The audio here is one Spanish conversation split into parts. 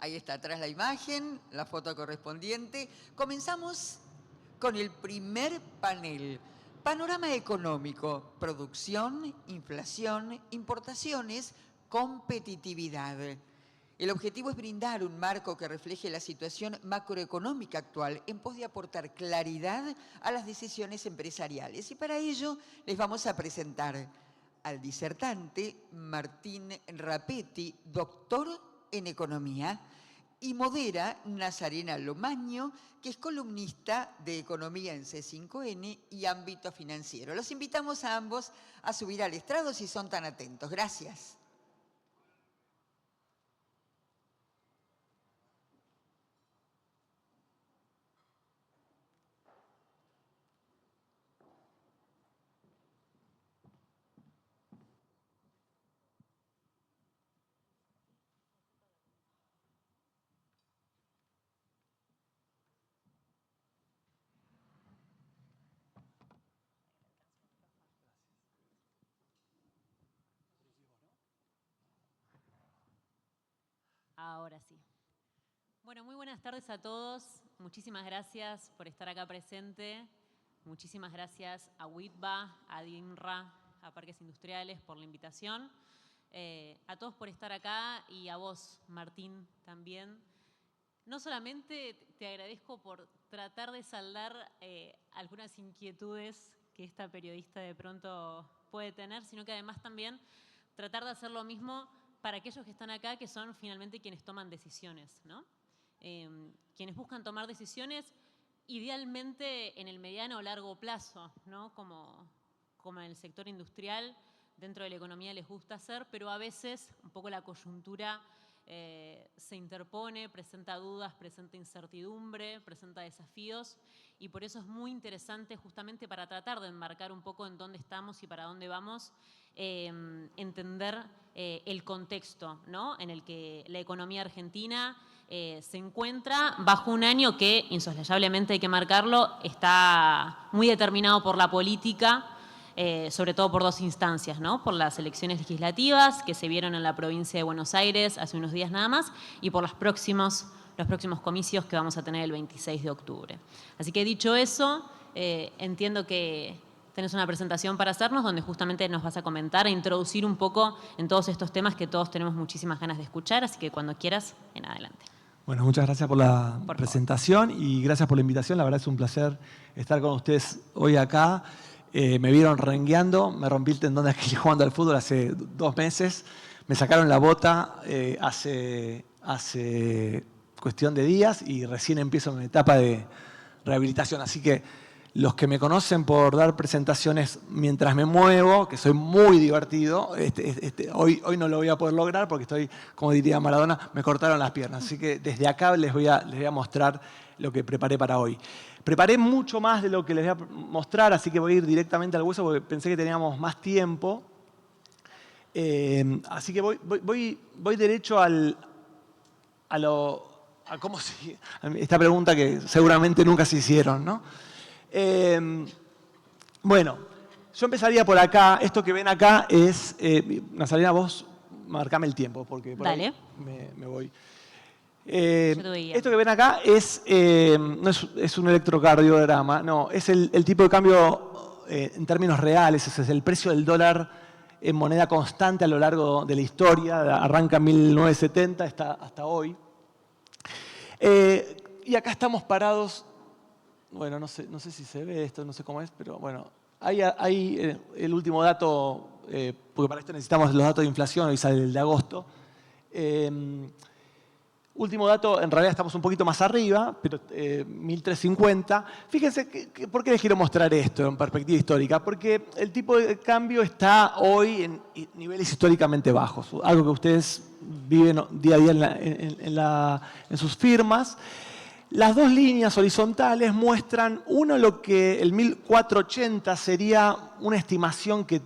Ahí está atrás la imagen, la foto correspondiente. Comenzamos con el primer panel. Panorama económico, producción, inflación, importaciones, competitividad. El objetivo es brindar un marco que refleje la situación macroeconómica actual en pos de aportar claridad a las decisiones empresariales. Y para ello les vamos a presentar al disertante Martín Rapetti, doctor en Economía, y modera Nazarena Lomaño, que es columnista de Economía en C5N y Ámbito Financiero. Los invitamos a ambos a subir al estrado si son tan atentos. Gracias. Ahora sí. Bueno, muy buenas tardes a todos. Muchísimas gracias por estar acá presente. Muchísimas gracias a WITBA, a DINRA, a Parques Industriales por la invitación. A todos por estar acá y a vos, Martín, también. No solamente te agradezco por tratar de saldar algunas inquietudes que esta periodista de pronto puede tener, sino que además también tratar de hacer lo mismo para aquellos que están acá, que son finalmente quienes toman decisiones, ¿no? Quienes buscan tomar decisiones idealmente en el mediano o largo plazo, ¿no? Como en el sector industrial, dentro de la economía les gusta hacer, pero a veces un poco la coyuntura se interpone, presenta dudas, presenta incertidumbre, presenta desafíos, y por eso es muy interesante, justamente para tratar de enmarcar un poco en dónde estamos y para dónde vamos, entender el contexto, ¿no?, en el que la economía argentina se encuentra bajo un año que, insoslayablemente hay que marcarlo, está muy determinado por la política, sobre todo por dos instancias, ¿no? Por las elecciones legislativas que se vieron en la provincia de Buenos Aires hace unos días nada más, y por los próximos comicios que vamos a tener el 26 de octubre. Así que dicho eso, entiendo que tenés una presentación para hacernos donde justamente nos vas a comentar e introducir un poco en todos estos temas que todos tenemos muchísimas ganas de escuchar, así que cuando quieras, en adelante. Bueno, muchas gracias por la presentación y gracias por la invitación. La verdad es un placer estar con ustedes hoy acá. Me vieron rengueando, me rompí el tendón de Aquiles jugando al fútbol hace 2 meses. Me sacaron la bota hace cuestión de días y recién empiezo mi etapa de rehabilitación. Así que los que me conocen por dar presentaciones mientras me muevo, que soy muy divertido, hoy no lo voy a poder lograr porque estoy, como diría Maradona, me cortaron las piernas. Así que desde acá les voy a mostrar lo que preparé para hoy. Preparé mucho más de lo que les voy a mostrar, así que voy a ir directamente al hueso porque pensé que teníamos más tiempo. Así que voy derecho a cómo se, esta pregunta que seguramente nunca se hicieron, ¿no? Bueno, yo empezaría por acá. Esto que ven acá es... Nazarena, vos marcame el tiempo porque por Dale. ahí me voy. Esto que ven acá no es un electrocardiograma, no, es el tipo de cambio en términos reales, ese es el precio del dólar en moneda constante a lo largo de la historia, arranca en 1970 hasta hoy. Y acá estamos parados, bueno, no sé si se ve esto, no sé cómo es, pero bueno, hay el último dato, porque para esto necesitamos los datos de inflación, hoy sale el de agosto. Último dato, en realidad estamos un poquito más arriba, pero 1350. Fíjense, ¿por qué les quiero mostrar esto en perspectiva histórica? Porque el tipo de cambio está hoy en niveles históricamente bajos, algo que ustedes viven día a día en sus firmas. Las dos líneas horizontales muestran, uno, lo que el 1480 sería una estimación que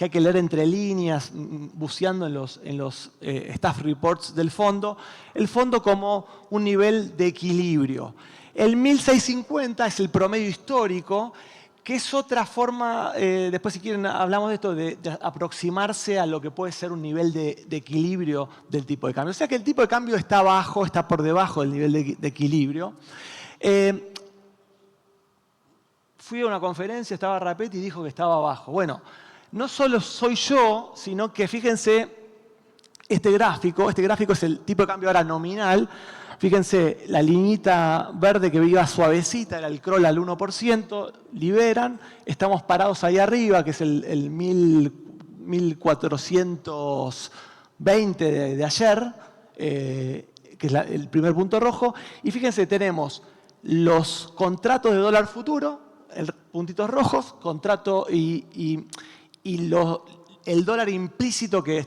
hay que leer entre líneas, buceando en los staff reports del fondo, el fondo como un nivel de equilibrio. El 1650 es el promedio histórico, que es otra forma, después si quieren hablamos de esto, de aproximarse a lo que puede ser un nivel de equilibrio del tipo de cambio. O sea que el tipo de cambio está bajo, está por debajo del nivel de equilibrio. Fui a una conferencia, estaba Rapetti y dijo que estaba bajo. Bueno, no solo soy yo, sino que fíjense, este gráfico es el tipo de cambio ahora nominal. Fíjense, la liñita verde que iba suavecita era el crawl al 1%, liberan, estamos parados ahí arriba, que es el 1420 de ayer, que es el primer punto rojo. Y fíjense, tenemos los contratos de dólar futuro, puntitos rojos, contrato y el dólar implícito que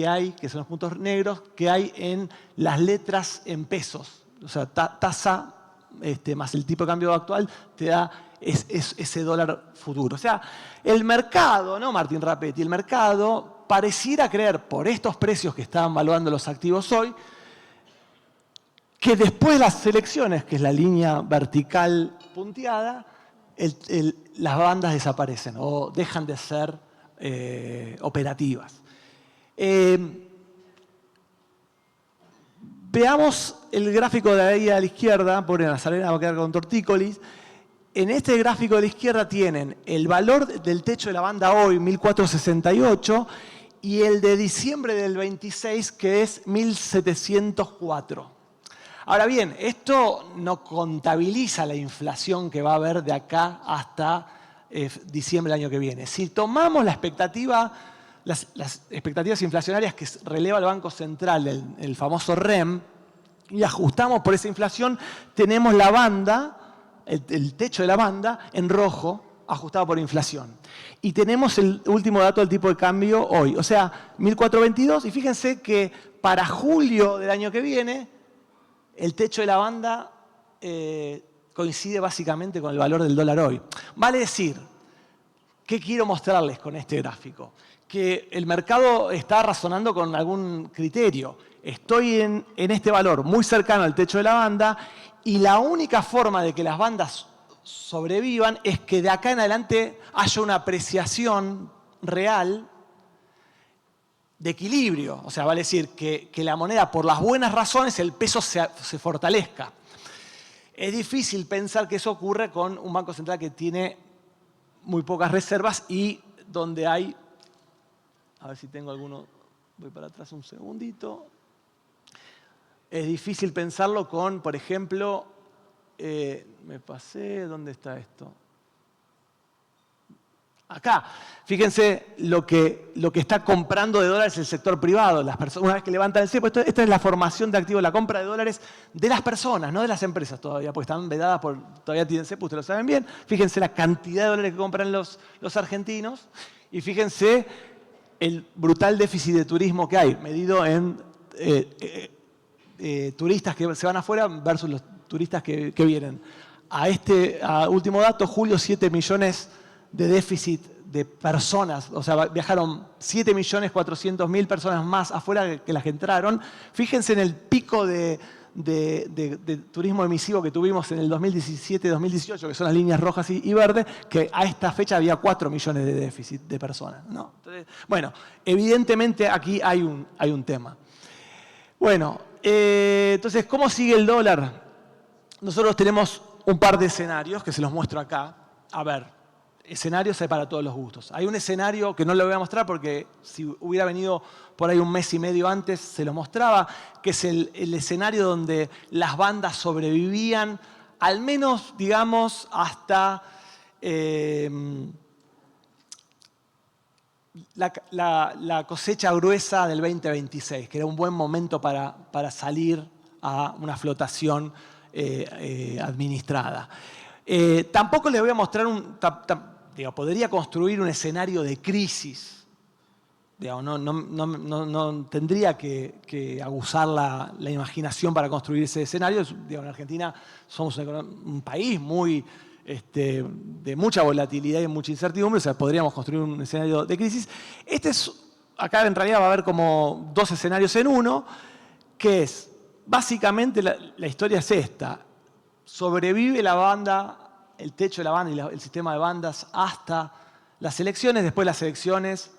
hay, que son los puntos negros, que hay en las letras en pesos. O sea, tasa más el tipo de cambio actual te da ese dólar futuro. O sea, el mercado, ¿no, Martín Rapetti? El mercado pareciera creer, por estos precios que están valuando los activos hoy, que después de las elecciones, que es la línea vertical punteada, las bandas desaparecen o dejan de ser operativas. Veamos el gráfico de ahí a la izquierda, pobre Nazarena va a quedar con tortícolis. En este gráfico de la izquierda tienen el valor del techo de la banda hoy, 1468, y el de diciembre del 26, que es 1704. Ahora bien, esto no contabiliza la inflación que va a haber de acá hasta diciembre del año que viene. Si tomamos las expectativas inflacionarias que releva el Banco Central, el famoso REM, y ajustamos por esa inflación, tenemos la banda, el techo de la banda, en rojo, ajustado por inflación. Y tenemos el último dato del tipo de cambio hoy, o sea, 1422, y fíjense que para julio del año que viene, el techo de la banda coincide básicamente con el valor del dólar hoy. Vale decir, ¿qué quiero mostrarles con este gráfico? Que el mercado está razonando con algún criterio. Estoy en este valor muy cercano al techo de la banda y la única forma de que las bandas sobrevivan es que de acá en adelante haya una apreciación real de equilibrio. O sea, vale decir que la moneda, por las buenas razones, el peso se fortalezca. Es difícil pensar que eso ocurre con un Banco Central que tiene muy pocas reservas y donde hay... A ver si tengo alguno... Voy para atrás un segundito. Es difícil pensarlo con, por ejemplo... me pasé... ¿Dónde está esto? Acá, fíjense lo que está comprando de dólares el sector privado. Las personas, una vez que levantan el cepo, esta es la formación de activos, la compra de dólares de las personas, no de las empresas todavía, porque están vedadas todavía tienen cepo, ustedes lo saben bien. Fíjense la cantidad de dólares que compran los argentinos y fíjense el brutal déficit de turismo que hay, medido en turistas que se van afuera versus los turistas que vienen. A último dato, julio, 7 millones de déficit de personas, o sea, viajaron 7.400.000 personas más afuera que las que entraron. Fíjense en el pico de turismo emisivo que tuvimos en el 2017-2018, que son las líneas rojas y verdes, que a esta fecha había 4 millones de déficit de personas, ¿no? Entonces, bueno, evidentemente aquí hay un tema. Bueno, entonces, ¿cómo sigue el dólar? Nosotros tenemos un par de escenarios que se los muestro acá. A ver, escenarios hay para todos los gustos. Hay un escenario que no lo voy a mostrar porque si hubiera venido por ahí un mes y medio antes se lo mostraba, que es el escenario donde las bandas sobrevivían, al menos, digamos, hasta la cosecha gruesa del 2026, que era un buen momento para salir a una flotación administrada. Tampoco les voy a mostrar podría construir un escenario de crisis. No tendría que aguzar la imaginación para construir ese escenario. En Argentina somos un país de mucha volatilidad y mucha incertidumbre, o sea, podríamos construir un escenario de crisis. Acá en realidad va a haber como dos escenarios en uno, que es, básicamente la historia es esta. Sobrevive la banda el techo de la banda y el sistema de bandas hasta las elecciones. Después de las elecciones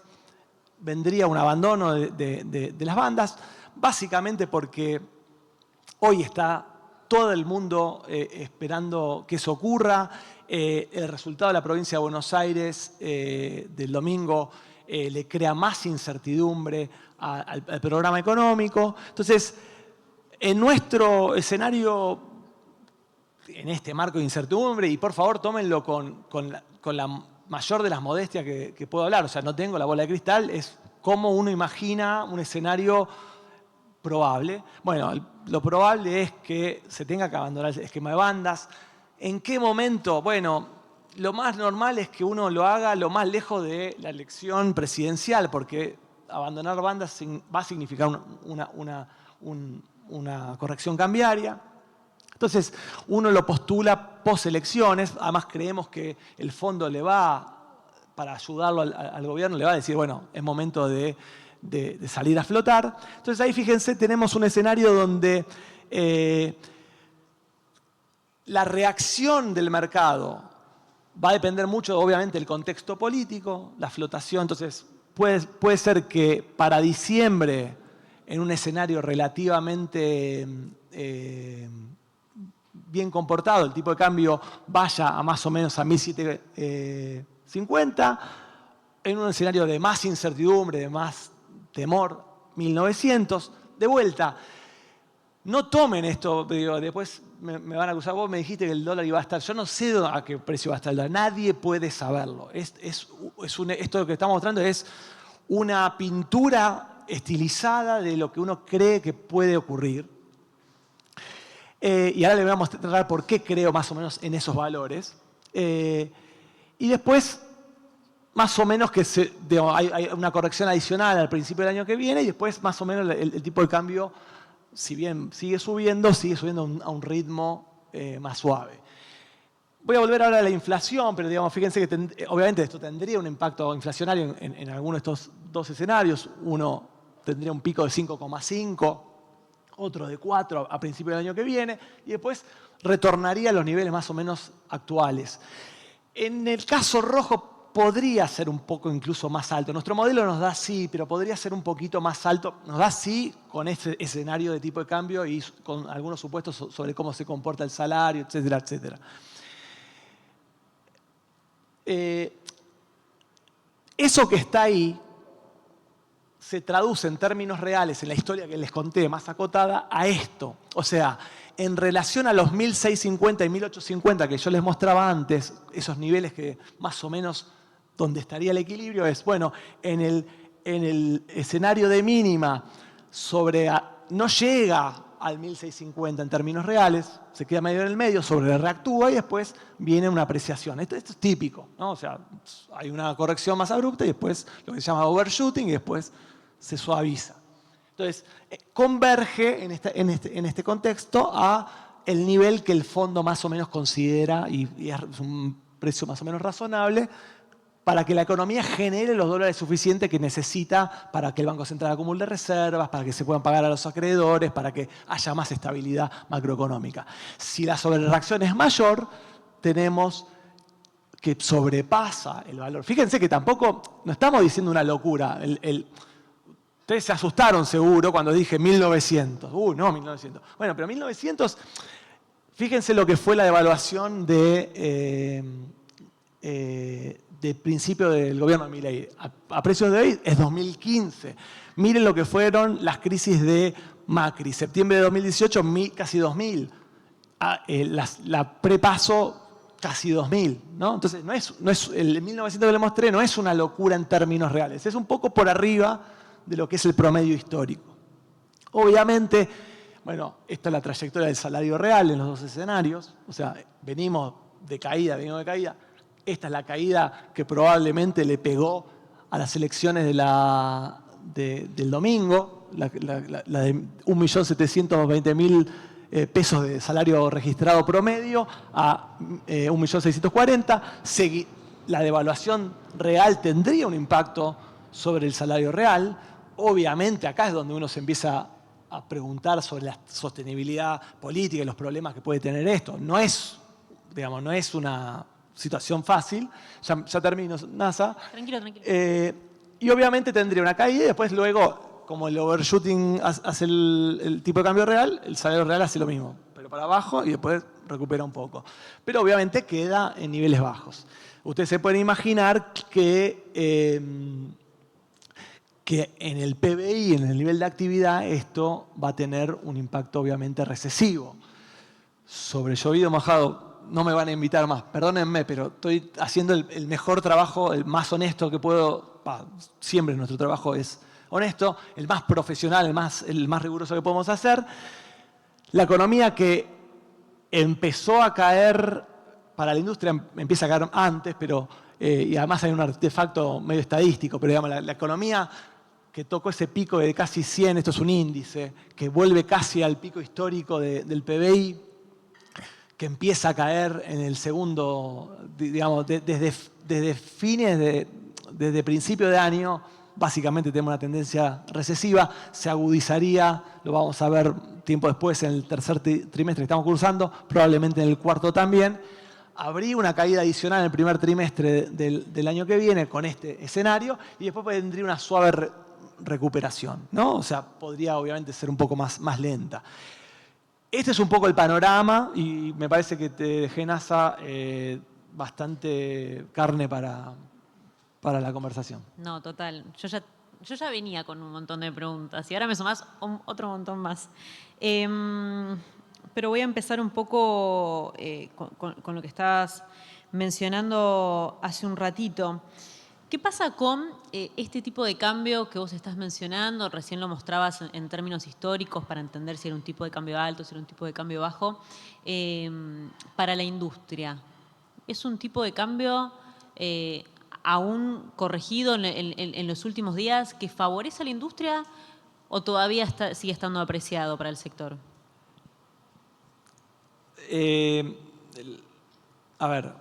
vendría un abandono de las bandas, básicamente porque hoy está todo el mundo esperando que eso ocurra. El resultado de la provincia de Buenos Aires del domingo le crea más incertidumbre al programa económico. Entonces, en nuestro escenario, en este marco de incertidumbre, y por favor tómenlo con la mayor de las modestias que puedo hablar, o sea, no tengo la bola de cristal, es cómo uno imagina un escenario probable. Bueno, lo probable es que se tenga que abandonar el esquema de bandas. ¿En qué momento? Bueno, lo más normal es que uno lo haga lo más lejos de la elección presidencial, porque abandonar bandas va a significar una corrección cambiaria. Entonces, uno lo postula post-elecciones. Además, creemos que el fondo le va, para ayudarlo al gobierno, le va a decir, bueno, es momento de salir a flotar. Entonces, ahí fíjense, tenemos un escenario donde la reacción del mercado va a depender mucho, obviamente, del contexto político, la flotación. Entonces, puede ser que para diciembre, en un escenario relativamente bien comportado, el tipo de cambio vaya a más o menos a 1.750, en un escenario de más incertidumbre, de más temor, 1.900. De vuelta, no tomen esto, digo, después me van a acusar, vos me dijiste que el dólar iba a estar, yo no sé a qué precio va a estar el dólar, nadie puede saberlo. Esto que estamos mostrando es una pintura estilizada de lo que uno cree que puede ocurrir. Y ahora le voy a mostrar por qué creo más o menos en esos valores. Y después, más o menos que hay una corrección adicional al principio del año que viene y después más o menos el tipo de cambio, si bien sigue subiendo a un ritmo más suave. Voy a volver ahora a la inflación, pero digamos, fíjense que obviamente esto tendría un impacto inflacionario en alguno de estos dos escenarios. Uno tendría un pico de 5,5, otro de 4 a principios del año que viene, y después retornaría a los niveles más o menos actuales. En el caso rojo podría ser un poco incluso más alto. Nuestro modelo nos da sí, pero podría ser un poquito más alto. Nos da sí con este escenario de tipo de cambio y con algunos supuestos sobre cómo se comporta el salario, etcétera, etcétera. Eso que está ahí se traduce en términos reales, en la historia que les conté más acotada, a esto. O sea, en relación a los 1.650 y 1.850 que yo les mostraba antes, esos niveles que más o menos donde estaría el equilibrio es, bueno, en el escenario de mínima no llega al 1.650 en términos reales, se queda medio en el medio, reactúa y después viene una apreciación. Esto es típico, ¿no? O sea, hay una corrección más abrupta y después lo que se llama overshooting y después se suaviza. Entonces, converge en este contexto a el nivel que el fondo más o menos considera y es un precio más o menos razonable para que la economía genere los dólares suficientes que necesita para que el Banco Central acumule reservas, para que se puedan pagar a los acreedores, para que haya más estabilidad macroeconómica. Si la sobrereacción es mayor, tenemos que sobrepasa el valor. Fíjense que tampoco, no estamos diciendo una locura. Ustedes se asustaron seguro cuando dije 1900. No, 1900. Bueno, pero 1900, fíjense lo que fue la devaluación de principio del gobierno de Milei. A precios de hoy es 2015. Miren lo que fueron las crisis de Macri. Septiembre de 2018, casi 2000. La prepaso, casi 2000. ¿no? Entonces, no es el 1900 que le mostré no es una locura en términos reales. Es un poco por arriba de lo que es el promedio histórico. Obviamente, bueno, esta es la trayectoria del salario real en los dos escenarios. O sea, venimos de caída. Esta es la caída que probablemente le pegó a las elecciones del domingo, la de 1.720.000 pesos de salario registrado promedio a 1.640.000. La devaluación real tendría un impacto sobre el salario real. Obviamente acá es donde uno se empieza a preguntar sobre la sostenibilidad política y los problemas que puede tener esto. No es digamos, no es una situación fácil. Ya termino, NASA. Tranquilo, tranquilo. Y obviamente tendría una caída y después luego, como el overshooting hace el tipo de cambio real, el salario real hace lo mismo, pero para abajo y después recupera un poco. Pero obviamente queda en niveles bajos. Ustedes se pueden imaginar que en el PBI, en el nivel de actividad, esto va a tener un impacto obviamente recesivo. Sobre llovido mojado, no me van a invitar más, perdónenme, pero estoy haciendo el mejor trabajo, el más honesto que puedo. Siempre nuestro trabajo es honesto, el más profesional, el más riguroso que podemos hacer. La economía que empezó a caer, para la industria empieza a caer antes, pero, y además hay un artefacto medio estadístico, pero digamos, la economía que tocó ese pico de casi 100, esto es un índice, que vuelve casi al pico histórico del PBI, que empieza a caer en el segundo, digamos, desde fines, desde principio de año, básicamente tenemos una tendencia recesiva, se agudizaría, lo vamos a ver tiempo después en el tercer trimestre que estamos cursando, probablemente en el cuarto también. Habría una caída adicional en el primer trimestre del año que viene con este escenario y después vendría una suave recuperación, ¿no? O sea, podría obviamente ser un poco más lenta. Este es un poco el panorama y me parece que te dejé, NASA, bastante carne para la conversación. No, total. Yo ya venía con un montón de preguntas y ahora me sumás otro montón más. Pero voy a empezar un poco con lo que estabas mencionando hace un ratito. ¿Qué pasa con este tipo de cambio que vos estás mencionando? Recién lo mostrabas en términos históricos para entender si era un tipo de cambio alto, si era un tipo de cambio bajo. Para la industria, ¿es un tipo de cambio aún corregido en los últimos días que favorece a la industria o todavía sigue estando apreciado para el sector? A ver,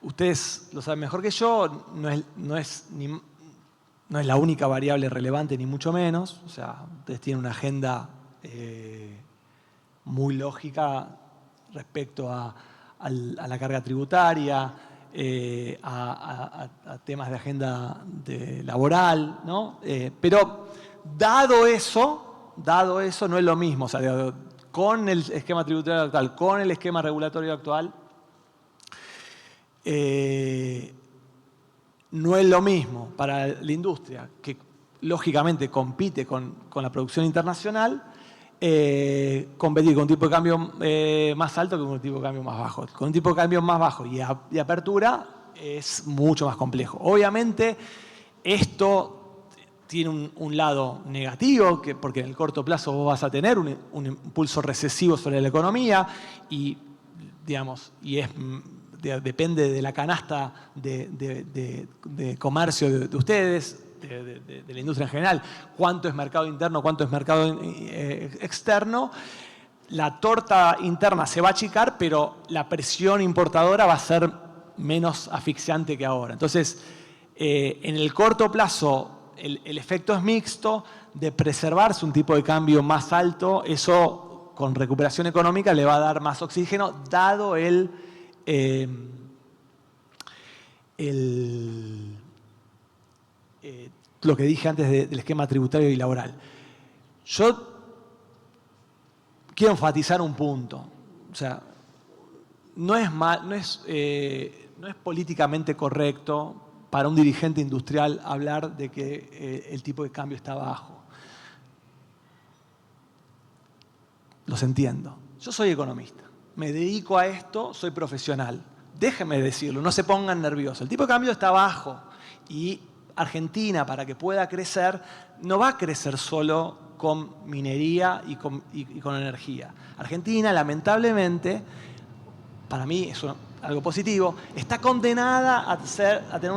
ustedes lo saben mejor que yo, no es la única variable relevante, ni mucho menos. O sea, ustedes tienen una agenda muy lógica respecto a la carga tributaria, a temas de agenda laboral, ¿no? Pero dado eso, no es lo mismo. O sea, con el esquema tributario actual, con el esquema regulatorio actual, no es lo mismo para la industria, que lógicamente compite con la producción internacional, competir con un tipo de cambio más alto que con un tipo de cambio más bajo. Con un tipo de cambio más bajo y apertura es mucho más complejo. Obviamente, esto tiene un lado negativo, porque en el corto plazo vos vas a tener un impulso recesivo sobre la economía y, digamos, depende de la canasta de comercio de ustedes, de la industria en general, cuánto es mercado interno, cuánto es mercado externo. La torta interna se va a achicar, pero la presión importadora va a ser menos asfixiante que ahora. Entonces, en el corto plazo, el efecto es mixto, de preservarse un tipo de cambio más alto, eso con recuperación económica le va a dar más oxígeno, dado lo que dije antes del esquema tributario y laboral. Yo quiero enfatizar un punto. O sea, no es políticamente correcto para un dirigente industrial hablar de que el tipo de cambio está bajo. Los entiendo. Yo soy economista. Me dedico a esto, soy profesional. Déjenme decirlo, no se pongan nerviosos. El tipo de cambio está bajo y Argentina, para que pueda crecer, no va a crecer solo con minería y con energía. Argentina, lamentablemente, para mí es algo positivo, está condenada a tener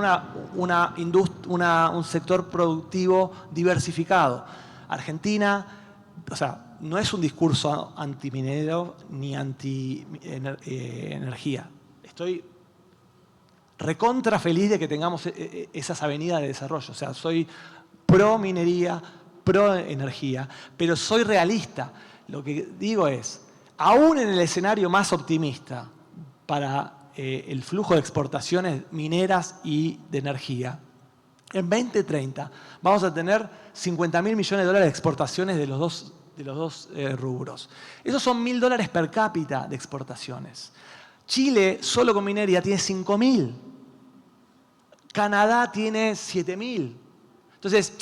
un sector productivo diversificado. Argentina, o sea, no es un discurso antiminero ni anti-energía. Estoy recontra feliz de que tengamos esas avenidas de desarrollo. O sea, soy pro minería, pro energía, pero soy realista. Lo que digo es, aún en el escenario más optimista para el flujo de exportaciones mineras y de energía. En 2030 vamos a tener 50.000 millones de dólares de exportaciones de los dos rubros. Esos son $1.000 per cápita de exportaciones. Chile, solo con minería, tiene 5.000. Canadá tiene 7.000. Entonces,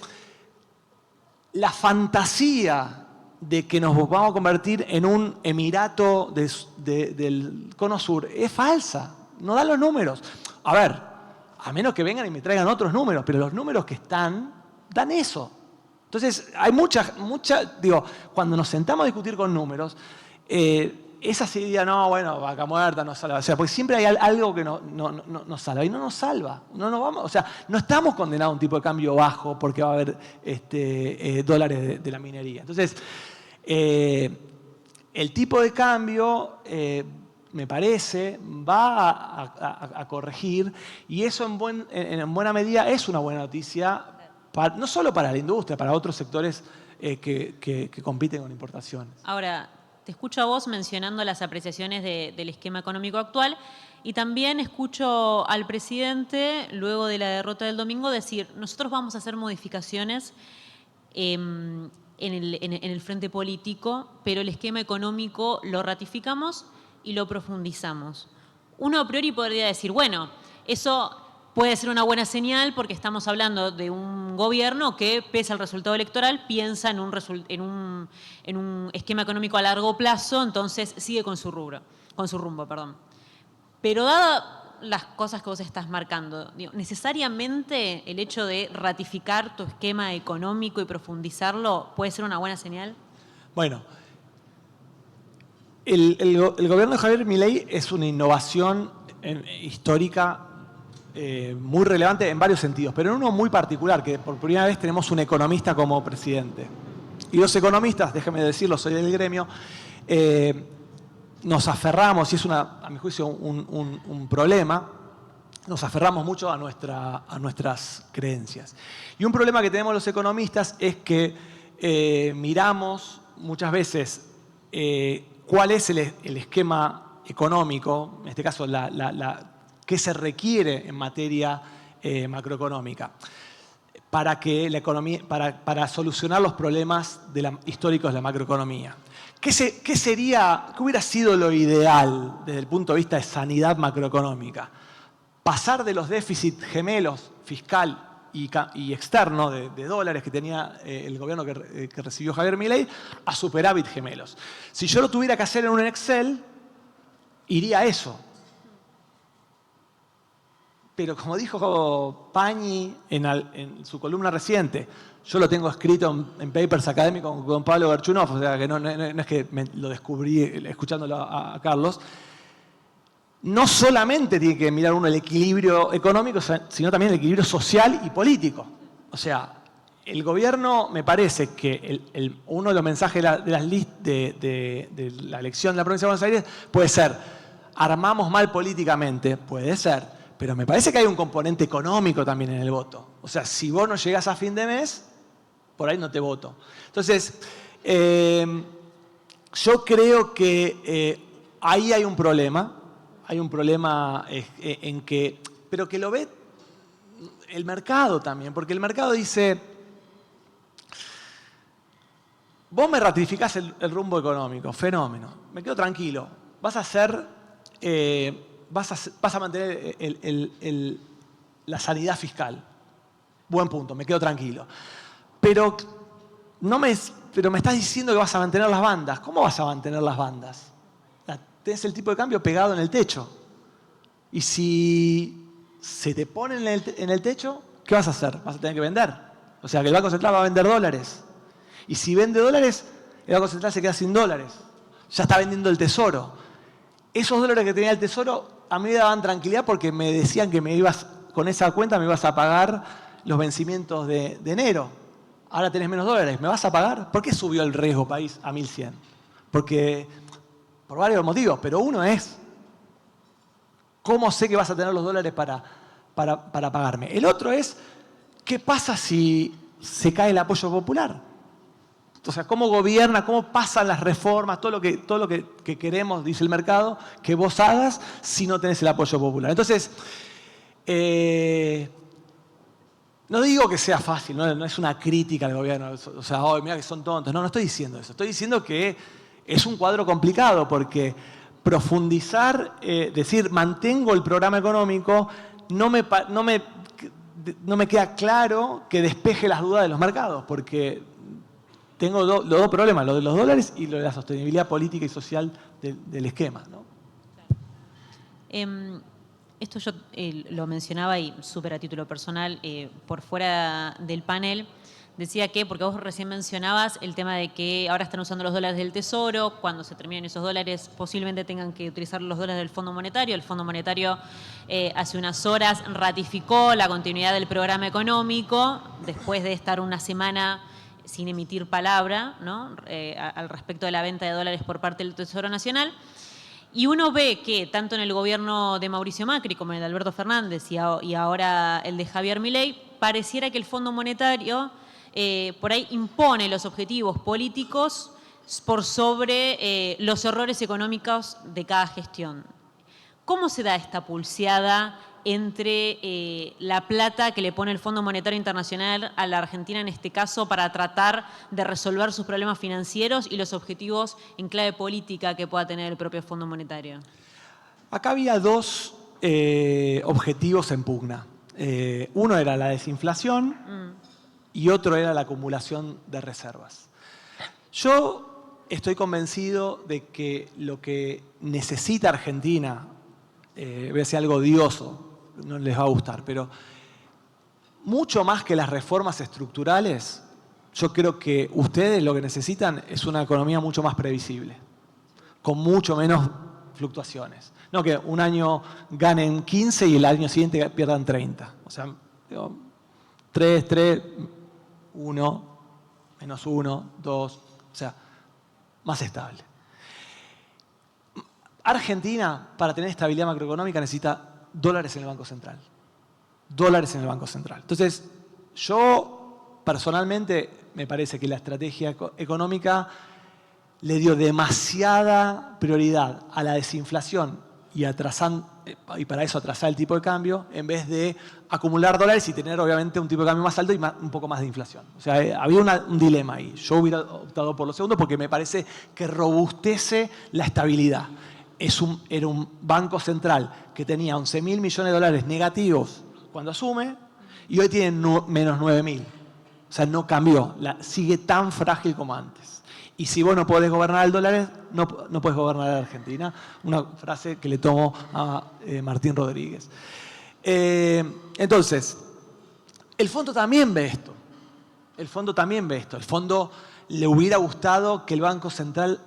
la fantasía de que nos vamos a convertir en un emirato del Cono Sur es falsa. No dan los números. A ver, a menos que vengan y me traigan otros números, pero los números que están dan eso. Entonces, hay digo, cuando nos sentamos a discutir con números, esa se diría, no, bueno, vaca muerta nos salva. O sea, porque siempre hay algo que no nos salva. Y no nos salva. O sea, no estamos condenados a un tipo de cambio bajo porque va a haber dólares de la minería. Entonces, el tipo de cambio, me parece, va a corregir, y eso en buena medida es una buena noticia, no solo para la industria, para otros sectores que compiten con importaciones. Ahora, te escucho a vos mencionando las apreciaciones del esquema económico actual, y también escucho al presidente, luego de la derrota del domingo, decir, nosotros vamos a hacer modificaciones en el frente político, pero el esquema económico lo ratificamos y lo profundizamos. Uno a priori podría decir, bueno, eso puede ser una buena señal porque estamos hablando de un gobierno que, pese al resultado electoral, piensa en un esquema económico a largo plazo, entonces sigue con su rumbo. Pero dadas las cosas que vos estás marcando, ¿necesariamente el hecho de ratificar tu esquema económico y profundizarlo puede ser una buena señal? Bueno, el gobierno de Javier Milei es una innovación histórica muy relevante en varios sentidos, pero en uno muy particular, que por primera vez tenemos un economista como presidente. Y los economistas, déjeme decirlo, soy del gremio, nos aferramos, y es a mi juicio un problema, nos aferramos mucho a nuestras creencias. Y un problema que tenemos los economistas es que miramos muchas veces cuál es el esquema económico, en este caso qué se requiere en materia macroeconómica para que la economía, para solucionar los problemas históricos de la macroeconomía. ¿Qué hubiera sido lo ideal desde el punto de vista de sanidad macroeconómica? Pasar de los déficits gemelos fiscal y externo de dólares que tenía el gobierno que recibió Javier Milei a superávit gemelos. Si yo lo tuviera que hacer en un Excel, iría a eso. Pero como dijo Pañi en su columna reciente, yo lo tengo escrito en papers académicos con Pablo Garchunov, o sea que no es que lo descubrí escuchándolo a Carlos. No solamente tiene que mirar uno el equilibrio económico, sino también el equilibrio social y político. O sea, el gobierno, me parece que uno de los mensajes de la elección de la provincia de Buenos Aires puede ser, armamos mal políticamente, puede ser, pero me parece que hay un componente económico también en el voto. O sea, si vos no llegás a fin de mes, por ahí no te voto. Entonces, yo creo que ahí hay un problema. Hay un problema pero que lo ve el mercado también, porque el mercado dice, vos me ratificás el rumbo económico, fenómeno, me quedo tranquilo, vas a mantener la sanidad fiscal, buen punto, me quedo tranquilo. Pero me estás diciendo que vas a mantener las bandas. ¿Cómo vas a mantener las bandas? Tenés el tipo de cambio pegado en el techo. Y si se te pone en el techo, ¿qué vas a hacer? Vas a tener que vender. O sea, que el Banco Central va a vender dólares. Y si vende dólares, el Banco Central se queda sin dólares. Ya está vendiendo el tesoro. Esos dólares que tenía el tesoro a mí me daban tranquilidad porque me decían que con esa cuenta me ibas a pagar los vencimientos de enero. Ahora tenés menos dólares, ¿me vas a pagar? ¿Por qué subió el riesgo país a 1.100? Porque por varios motivos, pero uno es, ¿cómo sé que vas a tener los dólares para pagarme? El otro es, ¿qué pasa si se cae el apoyo popular? O sea, cómo gobierna, cómo pasan las reformas, todo lo que queremos, dice el mercado, que vos hagas si no tenés el apoyo popular. Entonces, no digo que sea fácil, no es una crítica al gobierno, o sea, oh, mira que son tontos. No estoy diciendo eso. Estoy diciendo que es un cuadro complicado porque profundizar, decir, mantengo el programa económico, no me queda claro que despeje las dudas de los mercados, porque tengo los dos problemas, lo de los dólares y lo de la sostenibilidad política y social del esquema, ¿no? Esto yo lo mencionaba y súper a título personal, por fuera del panel, decía que, porque vos recién mencionabas el tema de que ahora están usando los dólares del Tesoro, cuando se terminen esos dólares posiblemente tengan que utilizar los dólares del Fondo Monetario. El Fondo Monetario hace unas horas ratificó la continuidad del programa económico, después de estar una semana sin emitir palabra, ¿no? Al respecto de la venta de dólares por parte del Tesoro Nacional. Y uno ve que tanto en el gobierno de Mauricio Macri como en el de Alberto Fernández y ahora el de Javier Milei, pareciera que el Fondo Monetario por ahí impone los objetivos políticos por sobre los errores económicos de cada gestión. ¿Cómo se da esta pulseada entre la plata que le pone el Fondo Monetario Internacional a la Argentina en este caso para tratar de resolver sus problemas financieros y los objetivos en clave política que pueda tener el propio Fondo Monetario? Acá había dos objetivos en pugna. Uno era la desinflación y otro era la acumulación de reservas. Yo estoy convencido de que lo que necesita Argentina, voy a decir algo odioso, no les va a gustar, pero mucho más que las reformas estructurales, yo creo que ustedes lo que necesitan es una economía mucho más previsible, con mucho menos fluctuaciones. No que un año ganen 15 y el año siguiente pierdan 30. O sea, 3, 1, menos 1, 2, o sea, más estable. Argentina, para tener estabilidad macroeconómica, necesita dólares en el Banco Central. Dólares en el Banco Central. Entonces, yo personalmente me parece que la estrategia económica le dio demasiada prioridad a la desinflación y para eso atrasar el tipo de cambio, en vez de acumular dólares y tener obviamente un tipo de cambio más alto y un poco más de inflación. O sea, había un dilema ahí. Yo hubiera optado por lo segundo porque me parece que robustece la estabilidad. Era un banco central que tenía 11.000 millones de dólares negativos cuando asume y hoy tiene menos 9.000. O sea, no cambió, sigue tan frágil como antes. Y si vos no podés gobernar el dólar, no podés gobernar a la Argentina. Una frase que le tomo a Martín Rodríguez. Entonces, el fondo también ve esto. El fondo le hubiera gustado que el Banco Central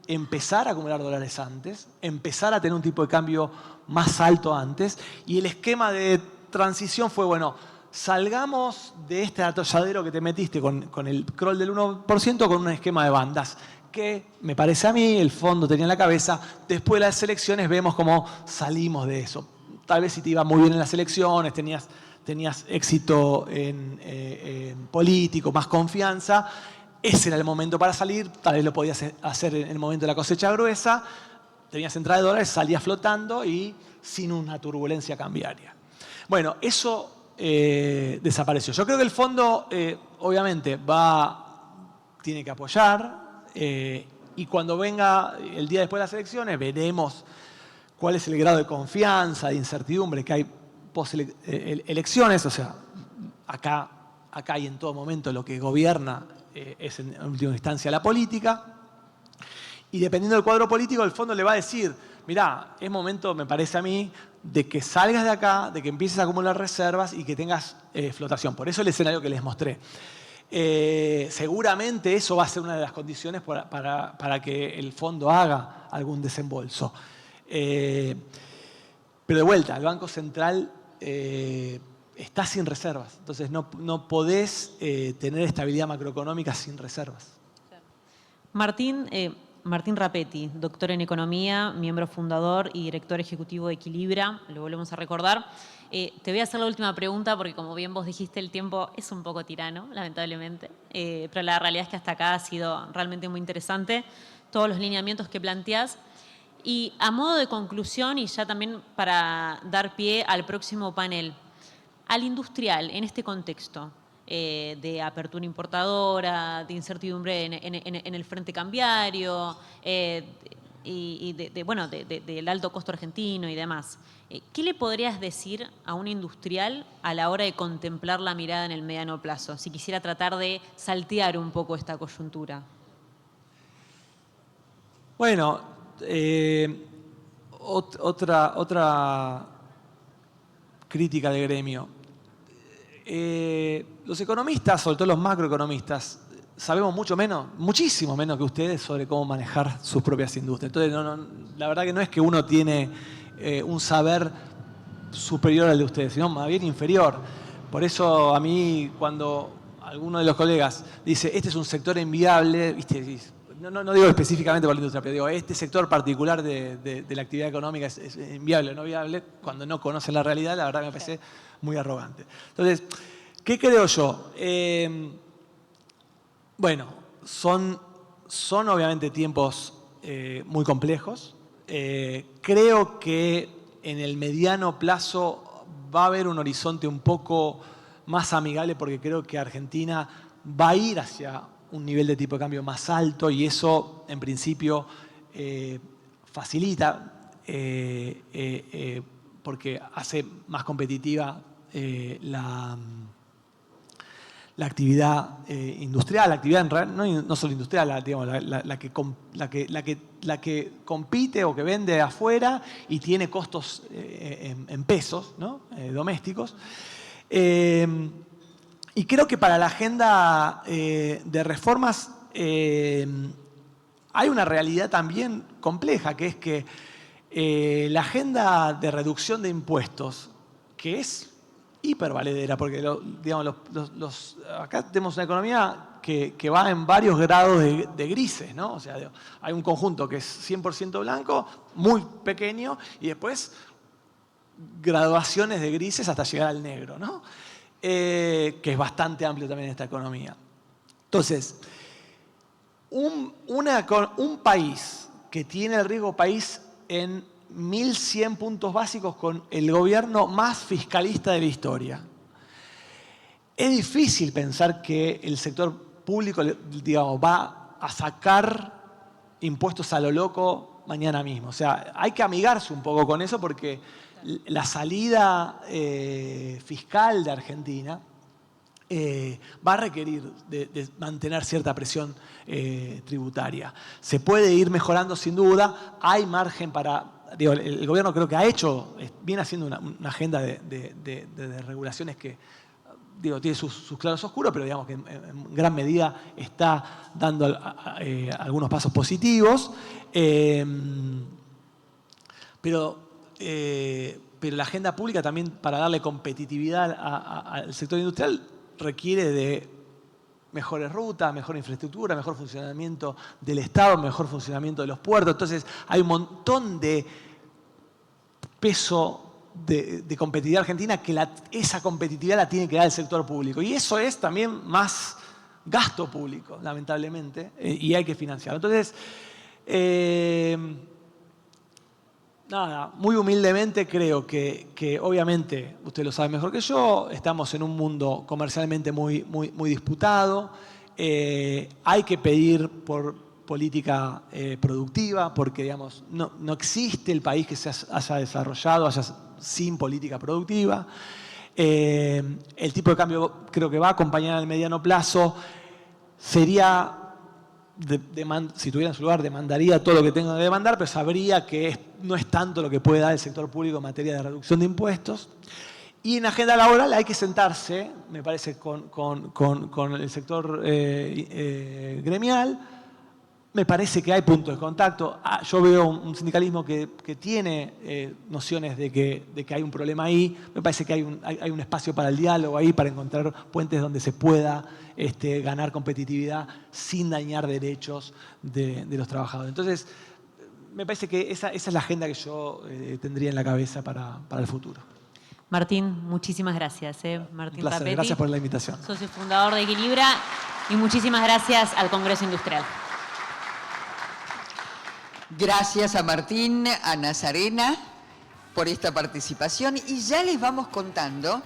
empezar a acumular dólares antes, empezar a tener un tipo de cambio más alto antes, y el esquema de transición fue, bueno, salgamos de este atolladero que te metiste con el crawl del 1% con un esquema de bandas, que me parece a mí, el fondo tenía en la cabeza, después de las elecciones vemos cómo salimos de eso. Tal vez si te iba muy bien en las elecciones, tenías éxito en político, más confianza, ese era el momento para salir, tal vez lo podías hacer en el momento de la cosecha gruesa, tenías entrada de dólares, salías flotando y sin una turbulencia cambiaria. Bueno, eso desapareció. Yo creo que el fondo, obviamente, tiene que apoyar y cuando venga el día después de las elecciones veremos cuál es el grado de confianza, de incertidumbre que hay post-elecciones. O sea, acá y en todo momento lo que gobierna es en última instancia la política, y dependiendo del cuadro político el fondo le va a decir, mirá, es momento, me parece a mí, de que salgas de acá, de que empieces a acumular reservas y que tengas flotación. Por eso el escenario que les mostré. Seguramente eso va a ser una de las condiciones para que el fondo haga algún desembolso. Pero de vuelta, el Banco Central está sin reservas. Entonces no podés tener estabilidad macroeconómica sin reservas. Martín, Martín Rapetti, doctor en Economía, miembro fundador y director ejecutivo de Equilibra, lo volvemos a recordar. Te voy a hacer la última pregunta porque, como bien vos dijiste, el tiempo es un poco tirano, lamentablemente, pero la realidad es que hasta acá ha sido realmente muy interesante todos los lineamientos que planteás. Y a modo de conclusión, y ya también para dar pie al próximo panel, al industrial, en este contexto de apertura importadora, de incertidumbre en el frente cambiario y del alto costo argentino y demás, ¿qué le podrías decir a un industrial a la hora de contemplar la mirada en el mediano plazo, si quisiera tratar de saltear un poco esta coyuntura? Bueno, otra crítica del gremio. Los economistas, sobre todo los macroeconomistas, sabemos muchísimo menos que ustedes sobre cómo manejar sus propias industrias. Entonces, la verdad que no es que uno tiene un saber superior al de ustedes, sino más bien inferior. Por eso a mí, cuando alguno de los colegas dice, este es un sector inviable, ¿viste? No digo específicamente por la industria, pero digo, este sector particular de la actividad económica es inviable o no viable, cuando no conocen la realidad, la verdad me parece muy arrogante. Entonces, ¿qué creo yo? Bueno, son obviamente tiempos muy complejos. Creo que en el mediano plazo va a haber un horizonte un poco más amigable porque creo que Argentina va a ir hacia un nivel de tipo de cambio más alto y eso, en principio, facilita porque hace más competitiva la actividad industrial, la actividad no solo industrial, la que compite o que vende afuera y tiene costos en pesos, ¿no? Domésticos. Y creo que para la agenda de reformas hay una realidad también compleja, que es que la agenda de reducción de impuestos, que es hipervaledera, porque acá tenemos una economía que va en varios grados de grises, ¿no? O sea, hay un conjunto que es 100% blanco, muy pequeño, y después graduaciones de grises hasta llegar al negro, ¿no? Que es bastante amplio también en esta economía. Entonces, un país que tiene el riesgo país en 1.100 puntos básicos con el gobierno más fiscalista de la historia. Es difícil pensar que el sector público, digamos, va a sacar impuestos a lo loco mañana mismo. O sea, hay que amigarse un poco con eso porque la salida fiscal de Argentina va a requerir de mantener cierta presión tributaria. Se puede ir mejorando sin duda, hay margen para... el gobierno creo que viene haciendo una agenda de regulaciones que tiene sus claros oscuros, pero digamos que en gran medida está dando algunos pasos positivos. Pero la agenda pública también, para darle competitividad al sector industrial, requiere de mejores rutas, mejor infraestructura, mejor funcionamiento del Estado, mejor funcionamiento de los puertos. Entonces hay un montón de peso de competitividad argentina que esa competitividad la tiene que dar el sector público. Y eso es también más gasto público, lamentablemente, y hay que financiarlo. Entonces, nada, muy humildemente creo que obviamente, usted lo sabe mejor que yo, estamos en un mundo comercialmente muy disputado. Hay que pedir por política productiva, porque digamos, no existe el país que se haya desarrollado sin política productiva. El tipo de cambio creo que va a acompañar al mediano plazo. Sería... si tuviera en su lugar, demandaría todo lo que tenga que demandar, pero sabría que no es tanto lo que puede dar el sector público en materia de reducción de impuestos. Y en agenda laboral hay que sentarse, me parece, con el sector gremial, Me parece que hay puntos de contacto. Yo veo un sindicalismo que tiene nociones de que hay un problema ahí. Me parece que hay un espacio para el diálogo ahí, para encontrar puentes donde se pueda ganar competitividad sin dañar derechos de los trabajadores. Entonces, me parece que esa es la agenda que yo tendría en la cabeza para el futuro. Martín, muchísimas gracias. Martín Un placer, Rapetti, gracias por la invitación. socio fundador de Equilibra, y muchísimas gracias al Congreso Industrial. Gracias a Martín, a Nazarena por esta participación y ya les vamos contando